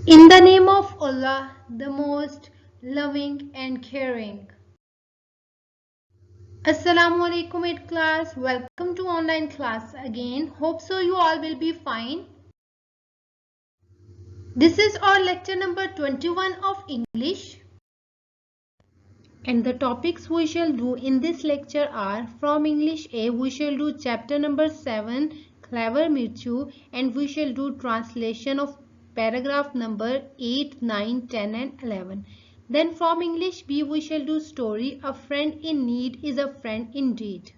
In the name of Allah, the most loving and caring. Assalamu alaikum 8th class. Welcome to online class again. Hope so you all will be fine. This is our lecture number 21 of English. And the topics we shall do in this lecture are from English A we shall do chapter number 7 Clever Mirchu, and we shall do translation of paragraph number 8, 9, 10 and 11. Then from English B we shall do story A Friend in Need is a Friend Indeed.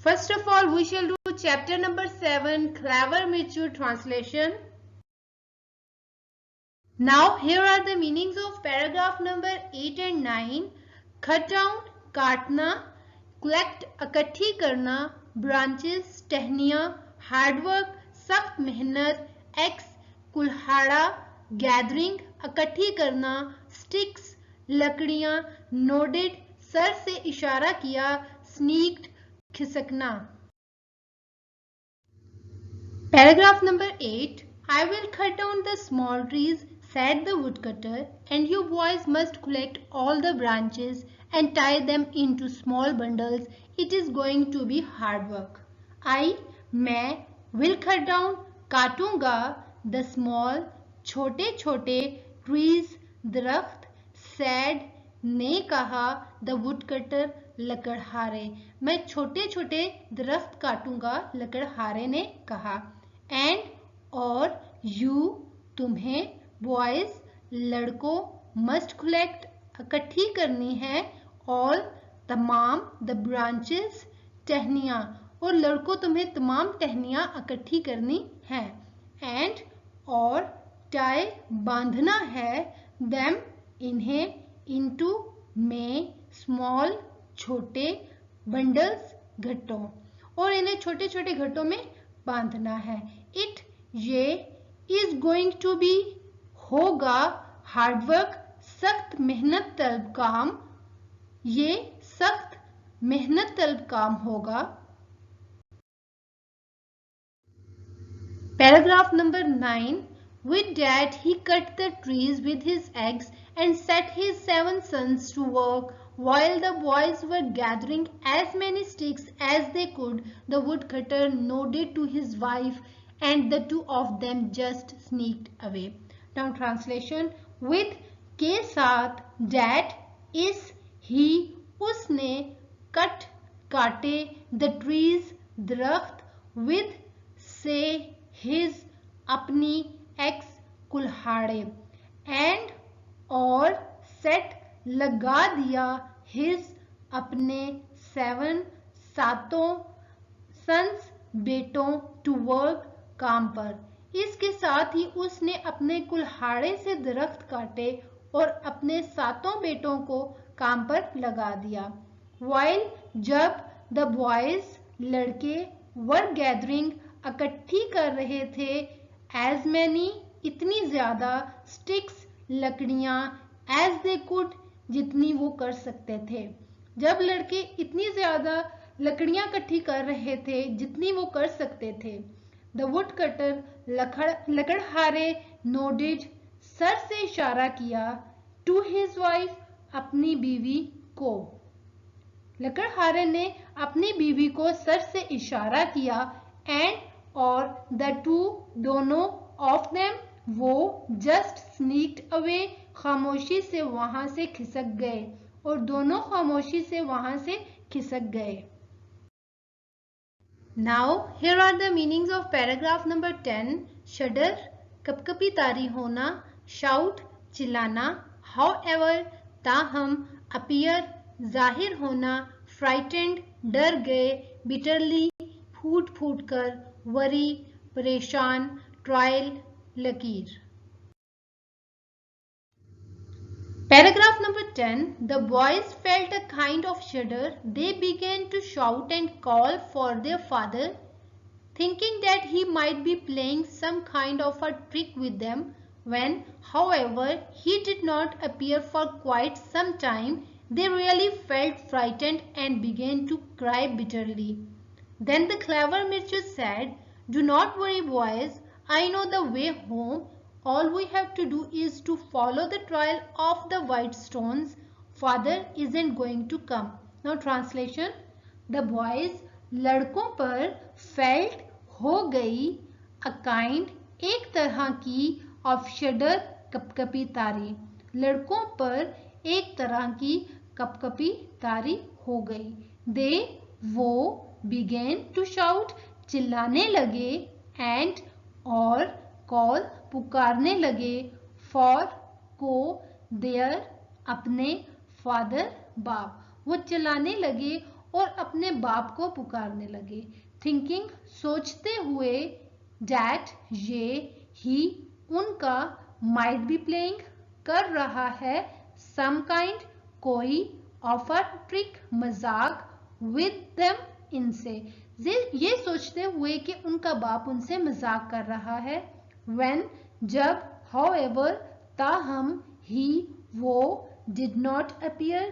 First of all we shall do chapter number 7 Clever Mirchu translation. Now here are the meanings of paragraph number 8 and 9. Cut down, काटना, collect, इकट्ठी करना, branches, टहनियाँ, hard work, सख्त मेहनत, X, कुल्हाड़ा, gathering, इकट्ठी करना, sticks, लकड़ियाँ, nodded, sir से इशारा किया, sneaked, खिसकना. Paragraph number 8. I will cut down the small trees, said the woodcutter, and you boys must collect all the branches and tie them into small bundles. It is going to be hard work. मैं will cut down काटूंगा the small छोटे छोटे trees दरख्त said ने कहा the woodcutter लकड़हारे मैं छोटे छोटे दरख्त काटूंगा लकड़हारे ने कहा and और you तुम्हें boys लड़कों must collect इकट्ठी करनी है all तमाम the branches टहनियाँ और लड़कों तुम्हें तमाम टहनियाँ इकट्ठी करनी है and और tie बांधना है them इन्हें into में small छोटे bundles घटों और इन्हें छोटे छोटे घटों में बांधना है it ये is going to be होगा हार्डवर्क सख्त मेहनत तलब काम ये सख्त मेहनत तलब काम होगा. Paragraph number 9. With that he cut the trees with his axe and set his 7 sons to work. While the boys were gathering as many sticks as they could, the woodcutter nodded to his wife and the two of them just sneaked away. Now translation. With के साथ that is he उसने cut काटे the trees दरख्त with से his अपनी ex कुल्हाड़े and और set लगा दिया his अपने 7 सातों sons बेटों to work काम पर. इसके साथ ही उसने अपने कुल्हाड़े से दरख्त काटे और अपने सातों बेटों को काम पर लगा दिया. While जब the boys लड़के were gathering इकट्ठी कर रहे थे as many इतनी ज्यादा sticks लकड़ियां as they could जितनी वो कर सकते थे. जब लड़के इतनी ज्यादा लकड़ियां इकट्ठी कर रहे थे जितनी वो कर सकते थे The woodcutter लकड़हारे nodded सर से इशारा किया to his wife अपनी बीवी को. लकड़हारे ने अपनी बीवी को सर से इशारा किया and और the two दोनों of them वो just sneaked away खामोशी से वहां से खिसक गए और दोनों खामोशी से वहां से खिसक गए. Now here are the meanings of paragraph number 10. Shudder कपकपी तारी होना, shout चिल्लाना, however ताहम, appear जाहिर होना, frightened डर गए, bitterly फूट फूट कर, worry परेशान, trial लकीर. Paragraph number 10. The boys felt a kind of shudder. They began to shout and call for their father, thinking that he might be playing some kind of a trick with them. When, however, he did not appear for quite some time, they really felt frightened and began to cry bitterly. Then the clever Mirchu said, "Do not worry, boys. I know the way home. all we have to do is to follow the trail of the white stones. Father isn't going to come. Now translation. The boys, लड़कों पर felt हो गई a kind, एक तरह की of shudder, कपकपी तारी. लड़कों पर एक तरह की कपकपी तारी हो गई. They, वो, began to shout, चिल्लाने लगे, and, और, call, पुकारने लगे, for, को, their, अपने, father, बाप. वो चिल्लाने लगे और अपने बाप को पुकारने लगे. Thinking, सोचते हुए, that, ये, he, उनका, might be playing, कर रहा है, some kind, कोई, of a trick, मजाक, with them, इनसे. ये सोचते हुए कि उनका बाप उनसे मजाक कर रहा है. When, जब, however, ताहम, he, वो, did not appear,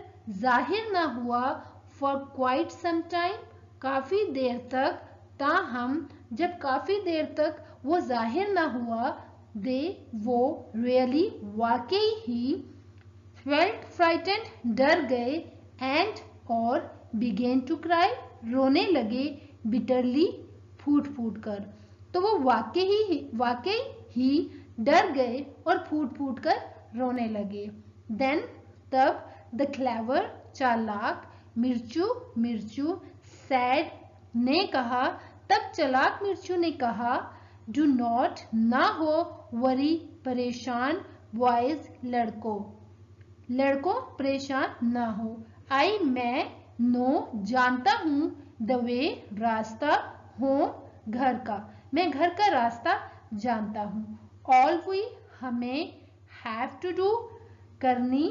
जाहिर ना हुआ, for quite some time, काफी देर तक, ताहम, जब काफी देर तक वो जाहिर ना हुआ, they, वो, really, वाकई ही, felt frightened, डर गए, and, और, began to cry, रोने लगे, bitterly, फूट फूट कर. तो वो वाकई ही डर गए और फूट फूट कर रोने लगे. Then, तब, the clever, चालाक, मिर्चू, said, ने कहा, तब चालाक मिर्चू ने कहा, do not, ना हो, worry, परेशान, boys, लड़कों परेशान ना हो. I, मैं, नो, जानता हूँ, the way, रास्ता, home, घर का, मैं घर का रास्ता जानता हूँ. All we, हमें, have to do, करनी,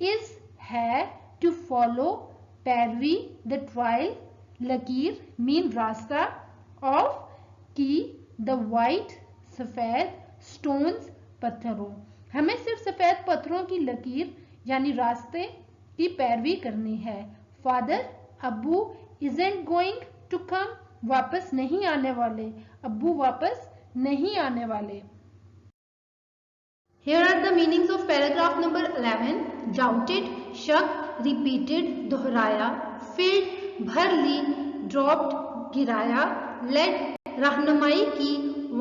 is, है, to follow, पैरवी, the trail, लकीर, mean रास्ता, of, की, the white, सफेद, stones, पत्थरों. हमें सिर्फ सफेद पत्थरों की लकीर यानी रास्ते की पैरवी करनी है. Father, अब्बू, isn't going to come, वापस नहीं आने वाले. अब्बू वापस नहीं आने वाले. Here are the meanings of paragraph number 11. Doubted, शक, repeated, दोहराया, filled, भर ली, dropped, गिराया, led, रहनुमाई की,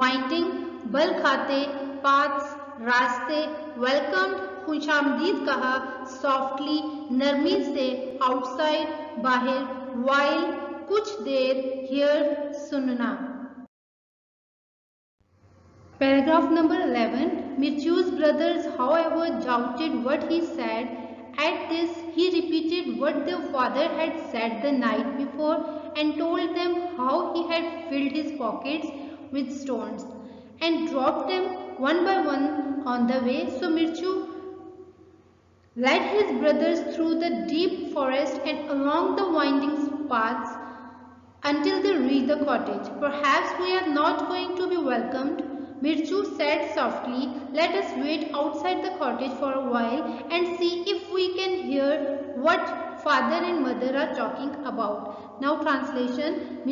winding, बल खाते, paths, रास्ते, welcomed, खुशामदीद कहा, softly, नरमी से, outside, बाहर, while, कुछ देर, hear, सुनना. Paragraph number 11. Mirchu's brothers, however, doubted what he said. At this, he repeated what their father had said the night before and told them how he had filled his pockets with stones and dropped them one by one on the way. So Mirchu led his brothers through the deep forest and along the winding paths until they reached the cottage. Perhaps we are not going to be welcomed, Mirchu said softly. Let us wait outside the cottage for a while and see if we can hear what father and mother are talking about. Now translation.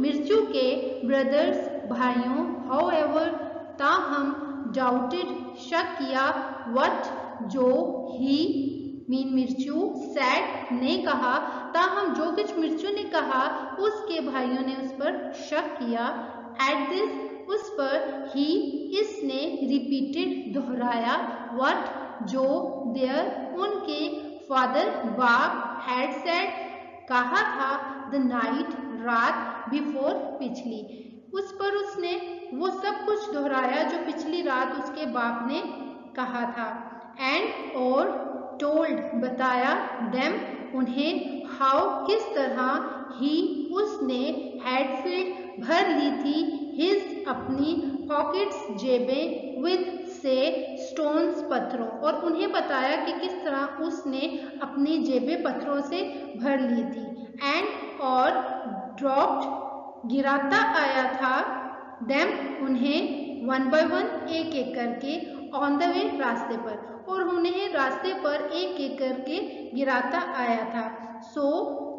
मिर्चू के brothers भाइयों however ताहम doubted शक किया what जो he mean मिर्चू said ने कहा ताहम जो कुछ मिर्चू ने कहा उसके भाइयों ने उस पर शक किया. At this उस पर ही इसने रिपीटेड दोहराया what जो their उनके फादर बाप had said कहा था the night रात before पिछली. उस पर उसने वो सब कुछ दोहराया जो पिछली रात उसके बाप ने कहा था. and और told बताया them उन्हें how किस तरह he उसने had filled भर ली थी his अपनी पॉकेट्स जेबें with से स्टोन्स पत्थरों और उन्हें बताया कि किस तरह उसने अपनी जेबें पत्थरों से भर ली थी. एंड और ड्रॉप्ड गिराता आया था them उन्हें वन बाय वन एक एक करके ऑन द वे रास्ते पर और उन्हें रास्ते पर एक एक करके गिराता आया था. सो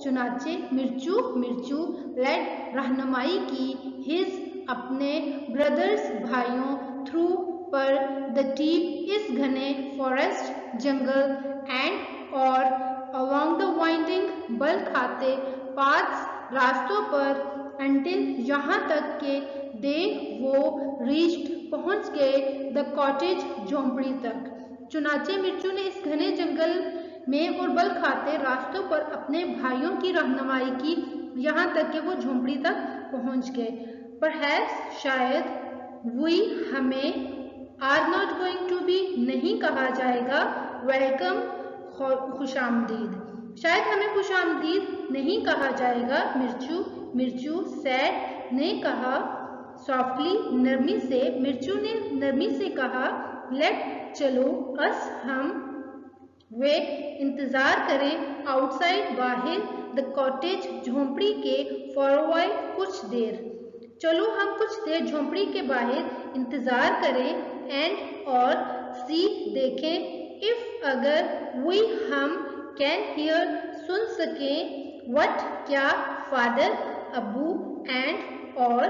चुनाचे मिर्चू लेड रहनुमाई की हिज अपने ब्रदर्स भाइयों थ्रू पर द टीप इस घने फॉरेस्ट जंगल एंड और अलोंग द वाइंडिंग बल खाते पाथ्स रास्तों पर अंटिल यहाँ तक के दे वो रीच्ड पहुंच गए द कॉटेज झोंपड़ी तक। चुनाचे मिर्चू ने इस घने जंगल में और बल खाते रास्तों पर अपने भाइयों की रहनुमाई की यहाँ तक कि वो झोंपड़ी तक पहुंच गए। परहैप्स शायद वी हमें are not going to be नहीं कहा जाएगा वेलकम खुशामदीद, शायद हमें खुशामदीद नहीं कहा जाएगा। मिर्चू सैड ने कहा सॉफ्टली नरमी से। मिर्चू ने नरमी से कहा लेट चलो अस हम वे इंतजार करें आउटसाइड बाहर द कॉटेज झोंपड़ी के फॉर अ व्हाइल कुछ देर। चलो हम कुछ देर झोंपड़ी के बाहर इंतजार करें एंड और सी देखें इफ अगर वी हम कैन हियर सुन सकें व्हाट क्या फादर अबू एंड और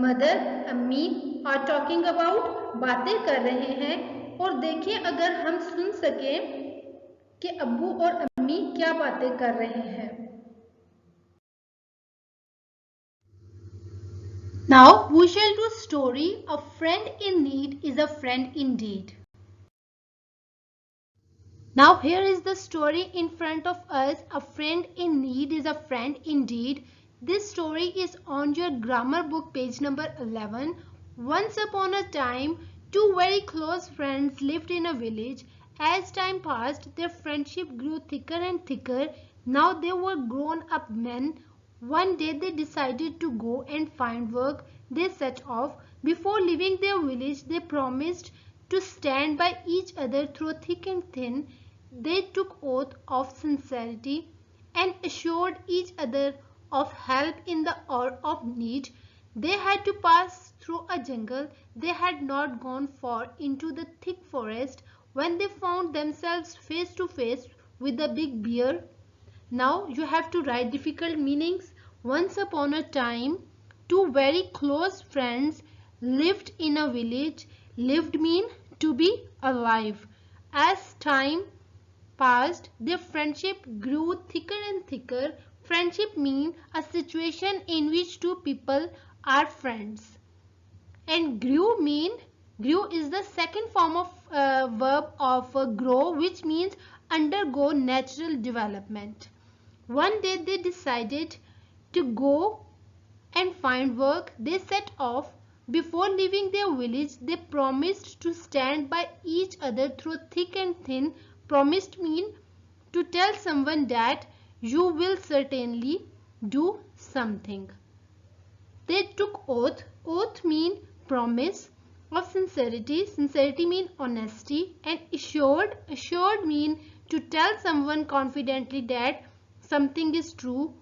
मदर अम्मी आर टॉकिंग अबाउट बातें कर रहे हैं, और देखें अगर हम सुन सकें कि अब्बू और अम्मी क्या बातें कर रहे हैं। Now we shall do story A friend in need is a friend indeed. Now here is the story in front of us. A friend in need is a friend indeed. This story is on your grammar book page number 11. Once upon a time, two very close friends lived in a village. As time passed, their friendship grew thicker and thicker. Now they were grown up men. One day they decided to go and find work. They set off. Before leaving their village, they promised to stand by each other through thick and thin. They took oath of sincerity and assured each other of help in the hour of need. They had to pass through a jungle. They had not gone far into the thick forest when they found themselves face to face with a big bear. Now you have to write difficult meanings. Once upon a time, two very close friends lived in a village. Lived mean to be alive. As time passed, their friendship grew thicker and thicker. Friendship mean a situation in which two people are friends. And grew is the second form of verb of grow, which means undergo natural development. One day they decided to go and find work. They set off. Before leaving their village, they promised to stand by each other through thick and thin. Promised mean to tell someone that you will certainly do something. They took oath. Oath mean promise of sincerity. Sincerity mean honesty. And assured mean to tell someone confidently that something is true.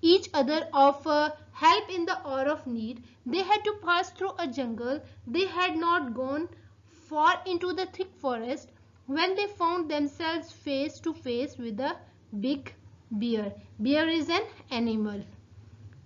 Each other of help in the hour of need. They had to pass through a jungle. They had not gone far into the thick forest when they found themselves face to face with a big bear. Bear is an animal.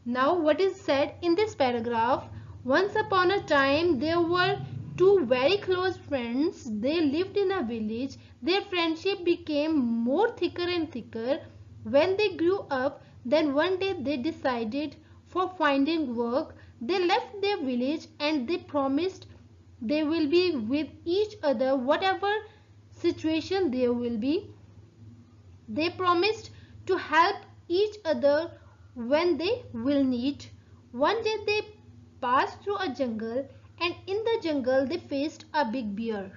Now what is said in this paragraph? Once upon a time there were two very close friends. They lived in a village. Their friendship became more thicker and thicker. When they grew up, then one day they decided for finding work. They left their village and they promised they will be with each other whatever situation there will be. They promised to help each other when they will need. One day they passed through a jungle, and in the jungle they faced a big bear.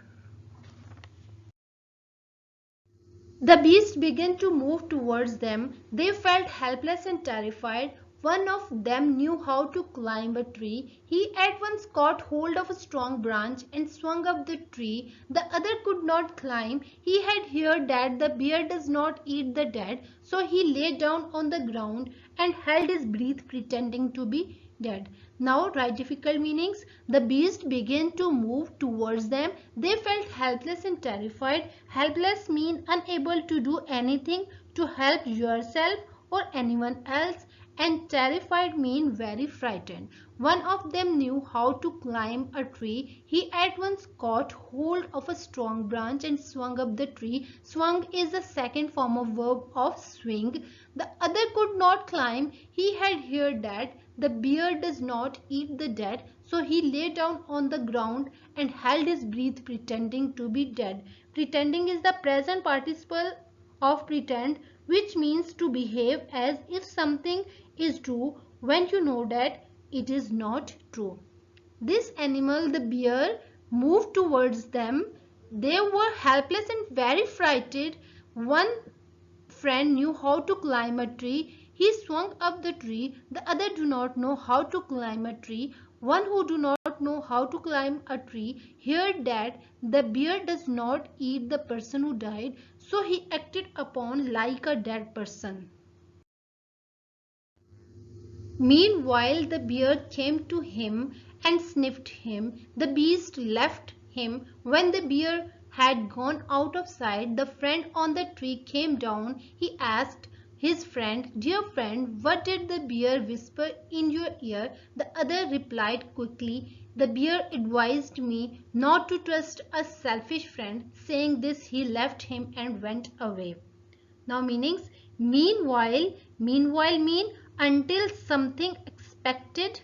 The beast began to move towards them. They felt helpless and terrified. One of them knew how to climb a tree. He at once caught hold of a strong branch and swung up the tree. The other could not climb. He had heard that the bear does not eat the dead, so he lay down on the ground and held his breath pretending to be dead. Now write difficult meanings. The beast began to move towards them. They felt helpless and terrified. Helpless means unable to do anything to help yourself or anyone else, and terrified mean very frightened. One of them knew how to climb a tree. He at once caught hold of a strong branch and swung up the tree. Swung is the second form of verb of swing. The other could not climb. He had heard that the bear does not eat the dead, so he lay down on the ground and held his breath pretending to be dead. Pretending is the present participle of pretend, which means to behave as if something is true when you know that it is not true. This animal, the bear, moved towards them. They were helpless and very frightened. One friend knew how to climb a tree. He swung up the tree. The other do not know how to climb a tree. One who do not know how to climb a tree heard that the bear does not eat the person who died, so he acted upon like a dead person. Meanwhile, the bear came to him and sniffed him. The beast left him. When the bear had gone out of sight, the friend on the tree came down. He asked his friend, "Dear friend, what did the bear whisper in your ear?" The other replied quickly, "The bear advised me not to trust a selfish friend." Saying this, he left him and went away. Now meanings: meanwhile mean until something expected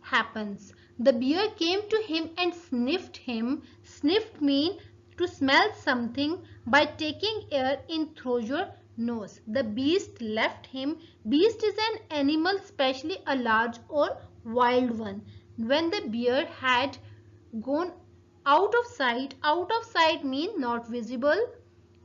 happens. The bear came to him and sniffed him. Sniffed mean to smell something by taking air in through your nose. The beast left him. Beast is an animal, especially a large or wild one. When the bear had gone out of sight mean not visible.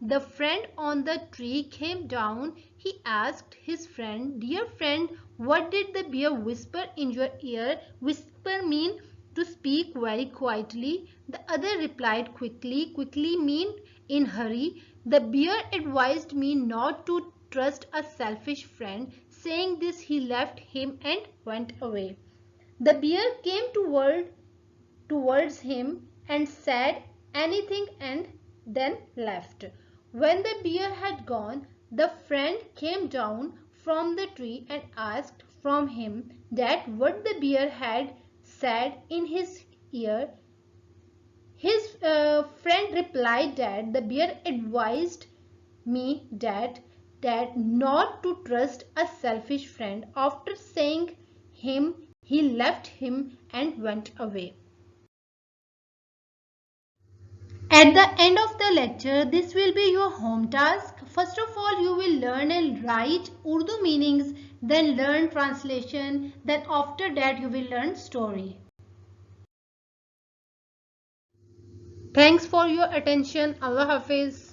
The friend on the tree came down. He asked his friend, "Dear friend, what did the bear whisper in your ear?" Whisper mean to speak very quietly. The other replied quickly. Quickly mean in hurry. The bear advised me not to trust a selfish friend. Saying this, he left him and went away. The bear came towards him and said anything and then left. When the bear had gone, the friend came down from the tree and asked from him that what the bear had said in his ear. His friend replied that the bear advised me that not to trust a selfish friend. After saying him, he left him and went away. At the end of the lecture, this will be your home task. First of all, you will learn and write Urdu meanings, then learn translation, then after that you will learn story. Thanks for your attention. Allah Hafiz.